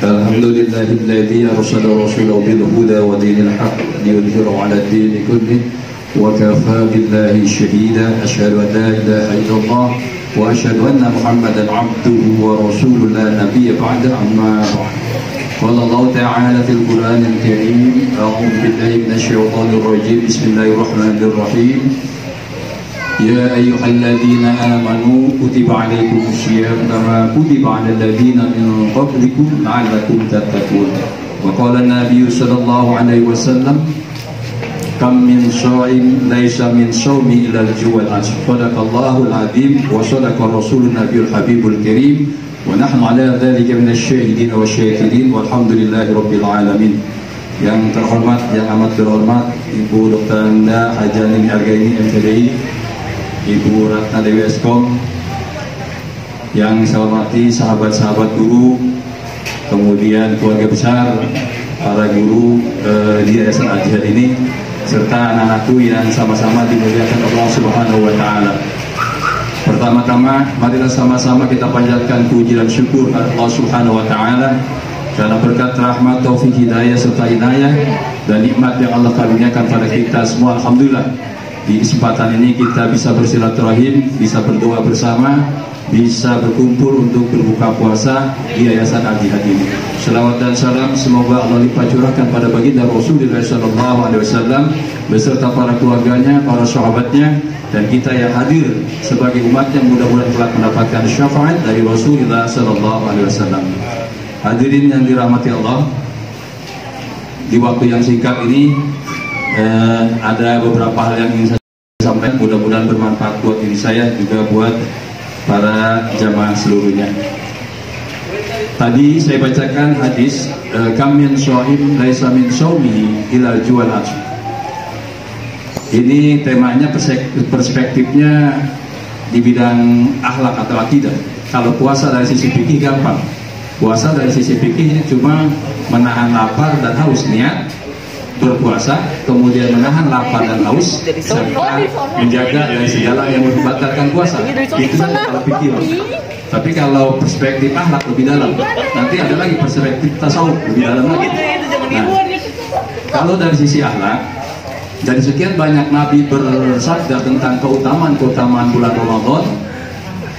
الحمد لله الذي أرسل رسوله بالهدى ودين الحق ليظهره على الدين كله وكفى بالله شهيدا أشهد أن لا إله إلا الله وأشهد أن محمدا عبده ورسوله لا نبي بعد أما بعد قال الله تعالى في القرآن الكريم أعوذ بالله من الشيطان الرجيم بسم الله الرحمن الرحيم يا أيها الذين آمنوا كتب عليكم الصيام كما كتب على الذين من قبلكم لعلكم تتقون وقال النبي صلى الله عليه وسلم كم من صائم ليس من صوم إلا الجوع والعطش صدق الله العظيم وصدق الرسول النبي الحبيب الكريم ونحن على ذلك من الشاهدين والشاكرين والحمد لله رب العالمين. Yang terhormat, yang amat terhormat Ibu Dr. Anda Hajani Hargaini MPDI, Ibu Ratna Dewi Eskom, yang saya hormati sahabat-sahabat guru, kemudian keluarga besar para guru di Yayasan Al-Jihad ini, serta anak-anakku yang sama-sama dimuliakan Allah Subhanahu wa Ta'ala. Pertama-tama, marilah sama-sama kita panjatkan puji dan syukur kepada Allah Subhanahu wa Ta'ala karena berkat rahmat, taufik, hidayah serta inayah dan nikmat yang Allah karuniakan pada kita semua. Alhamdulillah, di kesempatan ini kita bisa bersilaturahim, bisa berdoa bersama, bisa berkumpul untuk berbuka puasa di Yayasan Al-Jihad ini. Selawat dan salam semoga Allah limpah curahkan pada baginda Rasulullah SAW beserta para keluarganya, para sahabatnya, dan kita yang hadir sebagai umatnya mudah-mudahan telah mendapatkan syafaat dari Rasulullah SAW. Hadirin yang dirahmati Allah, di waktu yang singkat ini ada beberapa hal yang ingin saya sampaikan, mudah-mudahan bermanfaat buat diri saya juga buat para jamaah seluruhnya. Tadi saya bacakan hadis kam min shaim laisa min shaumihi illa al-ju'al atsh. Ini temanya perspektifnya di bidang akhlak atau akidah. Kalau puasa dari sisi fikih gampang. Puasa dari sisi fikih cuma menahan lapar dan haus, niat berpuasa, kemudian menahan lapar dan haus, serta menjaga dari segala yang membatalkan puasa. Itu saja kalau fikih. Tapi kalau perspektif akhlak lebih dalam, nanti ada lagi perspektif tasawuf lebih dalam lagi. Nah, kalau dari sisi akhlak, dari sekian banyak Nabi bersabda tentang keutamaan bulan Ramadan.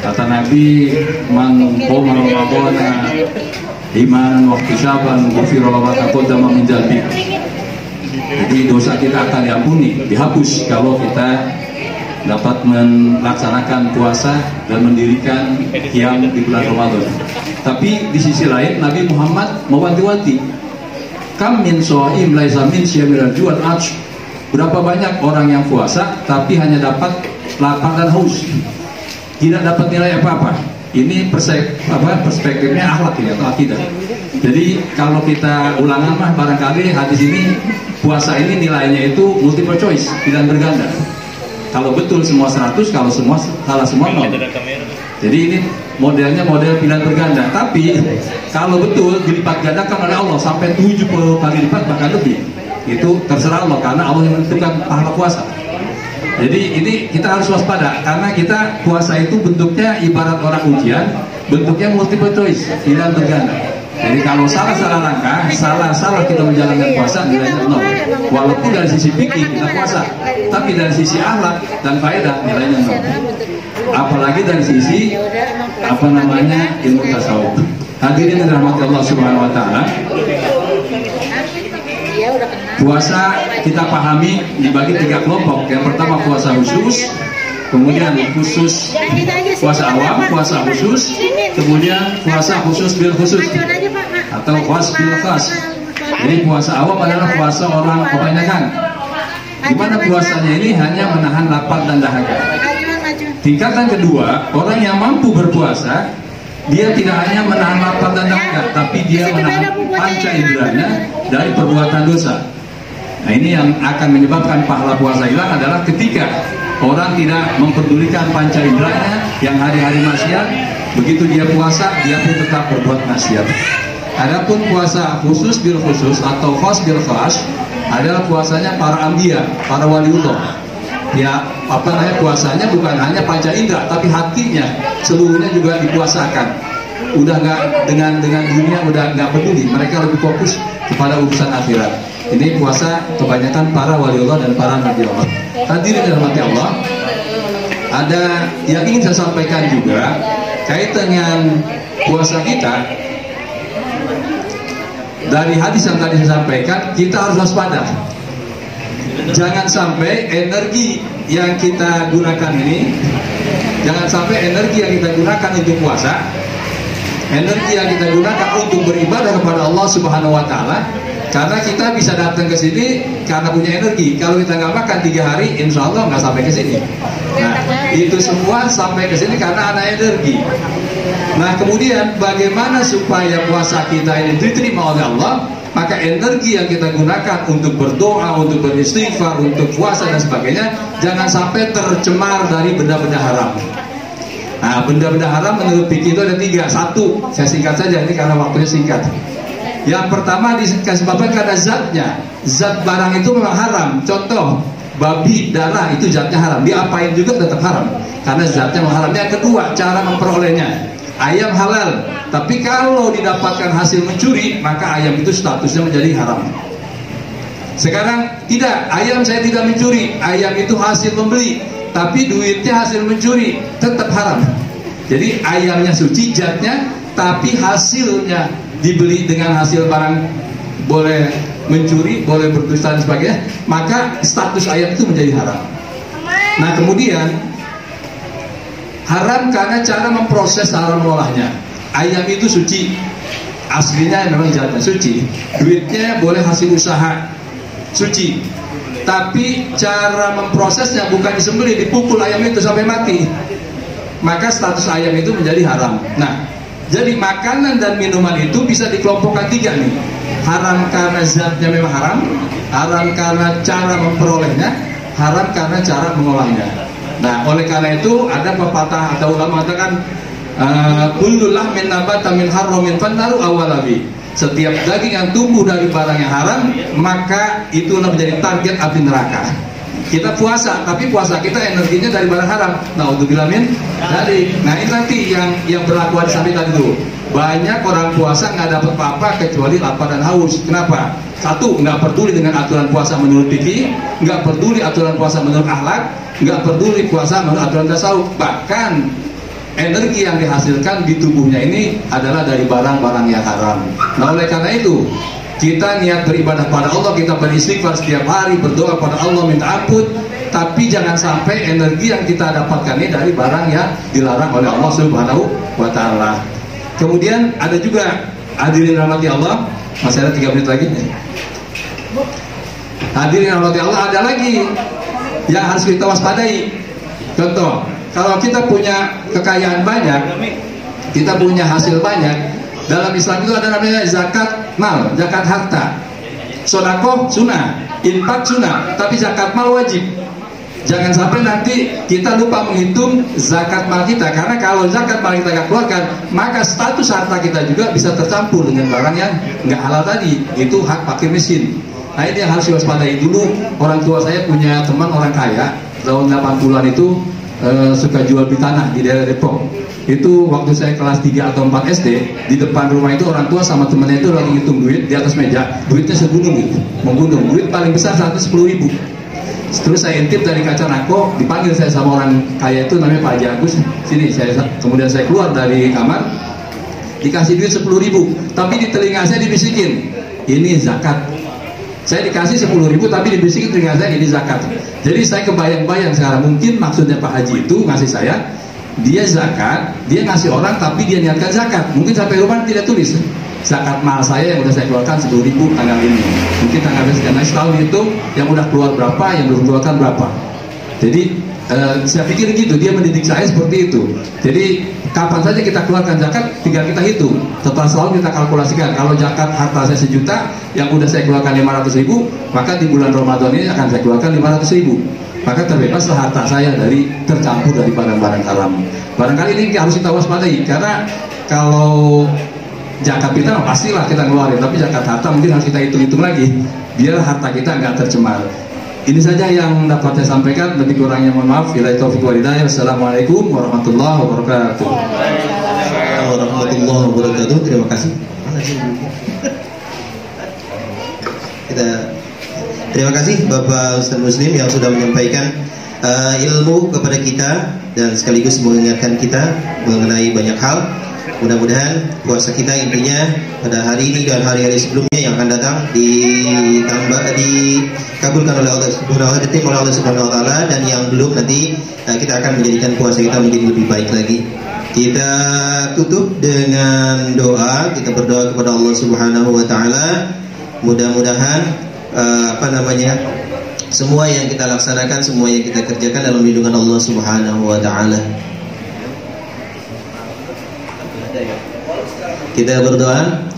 Kata Nabi, man qoma Ramadana imanan wa ihtisaban ghufira lahu ma taqaddama min dhanbi. Jadi dosa kita akan diampuni, dihapus kalau kita dapat melaksanakan puasa dan mendirikan qiyam di bulan Ramadan. Tapi di sisi lain Nabi Muhammad mewanti-wanti, kam min shaim laisa min syamil ju'al atsh. Berapa banyak orang yang puasa tapi hanya dapat lapar dan haus, tidak dapat nilai apa-apa. Ini perspektifnya akhlak ya, atau akidah. Jadi kalau kita ulangan mah barangkali hadis ini, puasa ini nilainya itu multiple choice, pilihan berganda. Kalau betul semua 100, kalau semua salah semua 0. Jadi ini modelnya model pilihan berganda. Tapi kalau betul dilipat gandakan oleh Allah sampai 70 kali lipat bahkan lebih. Itu terserah Allah, karena Allah yang menentukan pahala puasa. Jadi ini kita harus waspada, karena kita puasa itu bentuknya ibarat orang ujian, bentuknya multiple choice, pilihan berganda. Jadi kalau salah langkah, salah kita menjalankan puasa, nilainya 0. Walaupun dari sisi fikih kita puasa, tapi dari sisi akhlak dan faedah nilainya 0. Apalagi dari sisi ilmu tasawuf. Hadirin yang dirahmati Allah Subhanahu wa Ta'ala, puasa kita pahami dibagi 3 kelompok. Yang pertama puasa khusus, kemudian khusus puasa awam, puasa khusus, kemudian puasa khusus bil khusus atau khas bil khas. Jadi puasa awam adalah puasa orang kebanyakan, di mana puasanya ini hanya menahan lapar dan dahaga. Tingkatan kedua, orang yang mampu berpuasa, dia tidak hanya menahan lapar dan dahaga, tapi dia menahan panca inderanya dari perbuatan dosa. Nah, ini yang akan menyebabkan pahala puasa hilang adalah ketika orang tidak memperdulikan panca inderanya yang hari-hari maksiat, begitu dia puasa, dia pun tetap berbuat maksiat. Adapun puasa khusus bil khusus atau khas bil khas adalah puasanya para anbiya, para waliullah. Ya, puasanya bukan hanya panca indera, tapi hatinya seluruhnya juga dipuasakan. udah nggak dengan dunia, udah nggak peduli. Mereka lebih fokus kepada urusan akhirat. Ini puasa kebanyakan para wali Allah dan para nabi Allah. Hadirin dirahmati Allah, ada yang ingin saya sampaikan juga kaitan dengan puasa kita. Dari hadis yang tadi saya sampaikan, kita harus waspada. Jangan sampai energi yang kita gunakan ini, jangan sampai energi yang kita gunakan untuk puasa, energi yang kita gunakan untuk beribadah kepada Allah Subhanahu wa Ta'ala, karena kita bisa datang ke sini karena punya energi. Kalau kita nggak makan 3 hari, insya Allah nggak sampai ke sini. Nah, itu semua sampai ke sini karena ada energi. Nah, kemudian bagaimana supaya puasa kita ini diterima oleh Allah? Maka energi yang kita gunakan untuk berdoa, untuk beristighfar, untuk puasa dan sebagainya, jangan sampai tercemar dari benda-benda haram. Nah, benda-benda haram menurut fikih itu ada 3. 1, saya singkat saja ini karena waktunya singkat. Yang pertama disebabkan karena zatnya. Zat barang itu memang haram. Contoh, babi, darah itu zatnya haram. Diapain juga tetap haram karena zatnya memang haram. Yang kedua, cara memperolehnya. Ayam halal, tapi kalau didapatkan hasil mencuri, maka ayam itu statusnya menjadi haram. Sekarang tidak, ayam saya tidak mencuri, ayam itu hasil membeli, tapi duitnya hasil mencuri, tetap haram. Jadi ayamnya suci zatnya, tapi hasilnya dibeli dengan hasil barang boleh mencuri, boleh berdusta dan sebagainya, maka status ayam itu menjadi haram. Nah, kemudian haram karena cara memproses, cara mengolahnya. Ayam itu suci, aslinya memang zatnya suci, duitnya boleh hasil usaha, suci. Tapi cara memprosesnya bukan disembelih, dipukul ayam itu sampai mati, maka status ayam itu menjadi haram. Nah, jadi makanan dan minuman itu bisa dikelompokkan 3 nih. Haram karena zatnya memang haram, haram karena cara memperolehnya, haram karena cara mengolahnya. Nah, oleh karena itu ada pepatah, ada ulama mengatakan kullu lahmin nabata min haramin fannaru awwalabi. Setiap daging yang tumbuh dari barang yang haram, maka itulah menjadi target api neraka. Kita puasa, tapi puasa kita energinya dari barang haram. Naudzubillah min dzalik. Nah, ini nanti yang berlaku hadis tadi itu. Banyak orang puasa nggak dapat apa-apa kecuali lapar dan haus. Kenapa? 1, nggak peduli dengan aturan puasa menurut fikih, nggak peduli aturan puasa menurut akhlak, nggak peduli puasa menurut aturan tasawuf. Bahkan energi yang dihasilkan di tubuhnya ini adalah dari barang-barang yang haram. Nah, oleh karena itu kita niat beribadah pada Allah, kita beristighfar setiap hari, berdoa pada Allah, minta ampun, tapi jangan sampai energi yang kita dapatkan ini dari barang yang dilarang oleh Allah Subhanahu wa Ta'ala. Kemudian ada juga, hadirin rahmati Allah, masih ada 3 menit lagi. Hadirin rahmati Allah, ada lagi yang harus kita waspadai. Contoh, kalau kita punya kekayaan banyak, kita punya hasil banyak, dalam Islam itu ada namanya zakat mal, zakat harta. Sedekah sunnah, infak sunnah, tapi zakat mal wajib. Jangan sampai nanti kita lupa menghitung zakat mal kita, karena kalau zakat mal kita nggak keluarkan, maka status harta kita juga bisa tercampur dengan barang yang nggak halal tadi. Itu hak fakir miskin. Nah, ini yang harus diwaspadai. Dulu orang tua saya punya teman orang kaya, tahun 80-an itu suka jual beli tanah di daerah Depok. Itu waktu saya kelas 3 atau 4 SD, di depan rumah itu orang tua sama temannya itu lagi ngitung duit di atas meja, duitnya segunung gitu, menggunung. Duit paling besar 110.000. Terus saya intip dari kaca nako, dipanggil saya sama orang kaya itu namanya Pak Haji Agus. Sini, kemudian saya keluar dari kamar, dikasih duit 10.000, tapi di telinga saya dibisikin, ini zakat. Saya dikasih 10.000 tapi dibisikin telinga saya, ini zakat. Jadi saya kebayang-bayang sekarang, mungkin maksudnya Pak Haji itu ngasih saya, dia zakat, dia ngasih orang tapi dia niatkan zakat. Mungkin sampai rumah tidak tulis zakat mal saya yang udah saya keluarkan 10.000 tanggal ini. Mungkin tanggal sekian, setahun itu yang udah keluar berapa, yang belum keluarkan berapa. Jadi saya pikir gitu, dia mendidik saya seperti itu. Jadi kapan saja kita keluarkan zakat, tinggal kita hitung. Setelah setahun kita kalkulasikan, kalau zakat harta saya 1 juta, yang udah saya keluarkan 500.000, maka di bulan Ramadan ini akan saya keluarkan 500.000. Maka terbebaslah harta saya dari tercampur dari barang-barang haram. Barangkali ini harus kita waspadai, karena kalau zakat kita pastilah kita ngeluarin, tapi zakat harta mungkin harus kita hitung-hitung lagi, biar harta kita nggak tercemar. Ini saja yang dapat saya sampaikan, lebih kurangnya mohon maaf. Wassalamualaikum warahmatullahi wabarakatuh. warahmatullahi wabarakatuh. Terima kasih. Terima kasih Bapak Ustaz Muslim yang sudah menyampaikan ilmu kepada kita dan sekaligus mengingatkan kita mengenai banyak hal. Mudah-mudahan puasa kita intinya pada hari ini dan hari-hari sebelumnya yang akan datang dikabulkan oleh Allah Subhanahu wa taala, dan yang belum nanti kita akan menjadikan puasa kita menjadi lebih baik lagi. Kita tutup dengan doa, kita berdoa kepada Allah Subhanahu wa taala. Mudah-mudahan semua yang kita laksanakan, semua yang kita kerjakan dalam lindungan Allah Subhanahu wa taala. Kita berdoa.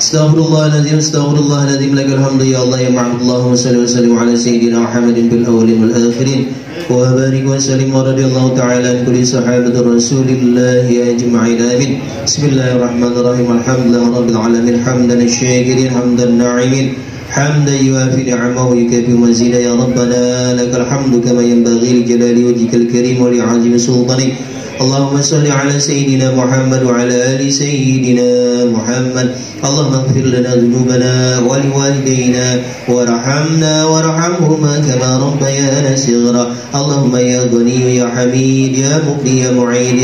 Astaghfirullahaladzim, astaghfirullahaladzim, lakal hamdu ya Allah ya ma'budullah, wa salli wa sallim ala sayyidina Muhammadin bil awwalin wal akhirin, wa barik wa sallim wa radiyallahu ta'ala an kulli sahabati rasulillahi ajma'in, amin. Bismillahirrahmanirrahim. Alhamdulillah rabbil alamin, hamdan asy-syakirin, hamdan na'imin, حمدا يوافي نعمه ويكافئ مزيدا. يا ربنا لك الحمد كما ينبغي لجلال وجهك الكريم ولعظيم سلطانك. اللهم صل على سيدنا محمد وعلى آل سيدنا محمد. اللهم اغفر لنا ذنوبنا ولوالدينا وارحمنا وارحمهما كما ربيانا صغرا. اللهم يا غني يا حميد يا مبدي يا معيد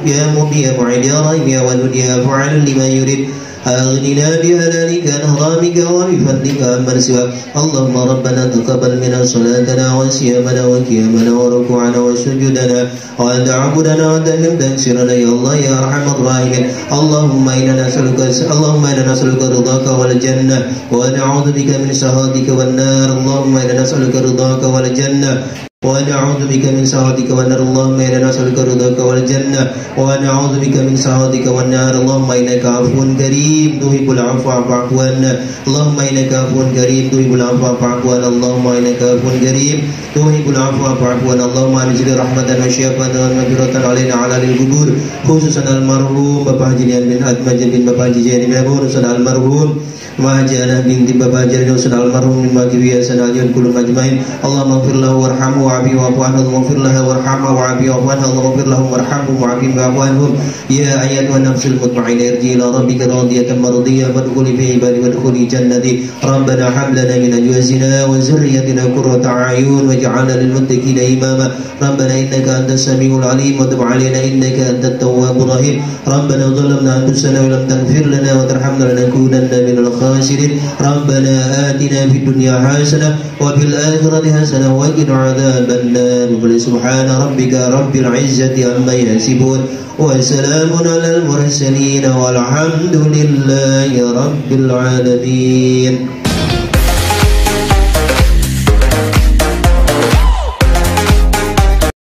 يا مبدي يا معيد يا رحيم يا ودود يا فعال لما يريد. أغننا بهلالك عن حرامك وبفضلك عمن سواك. اللهم ربنا تقبل منا صلاتنا وصيامنا وقيامنا وركوعنا وسجودنا وتعبدنا وتكسرنا يا الله يا أرحم الراحمين. اللهم إنا نسألك رضاك والجنة ونعوذ بك من سخطك والنار. اللهم إنا نسألك رضاك والجنة ونعوذ بك من سخطك والنار. اللهم إنا نسألك رضاك والجنة ونعوذ بك من سخطك والنار. اللهم إنك عفو كريم تحب العفو فاعف عنا. اللهم إنك عفو كريم تحب العفو فاعف عنا. اللهم إنك عفو كريم تحب العفو فاعف عنا. اللهم أنزل رحمة وشفاء ومغفرة علينا على القبور، خصوصا المرحوم Bapak Haji Lian bin Ahmad bin Bapak Haji Jaini bin Abu Nusan almarhum Mahajana binti Bapak Haji Nusan almarhum min Magiwi Hasan Aliyun kulum ajmain. Allahumma ighfir lahu warhamhu wa'afi wa'fu anhu. Allahumma ighfir lahu warhamhu wa'afi wa'fu anhu. Allahumma ighfir lahum warhamhum wa'afi wa'fu anhum. Ya ayyatuhan nafsul mutma'inah irji'i ila rabbika radiyatan mardiyah fadkhuli fi ibadi wadkhuli jannati. Rabbana hab lana min azwajina wa dhurriyyatina qurrata a'yun waj'alna lil muttaqina imama. Rabbana innaka antas samiul alim wa tub 'alaina innaka antat tawwabur rahim. Rabbana zalamna anfusana wa lam taghfir lana wa tarhamna lanakunanna minal khasirin. Rabbana atina fid dunya hasanah wa fil akhirati hasanah wa qina 'adzaban nar. Subhana rabbika rabbil 'izzati amma yasifun wa salamun 'alal mursalin walhamdulillahi rabbil alamin.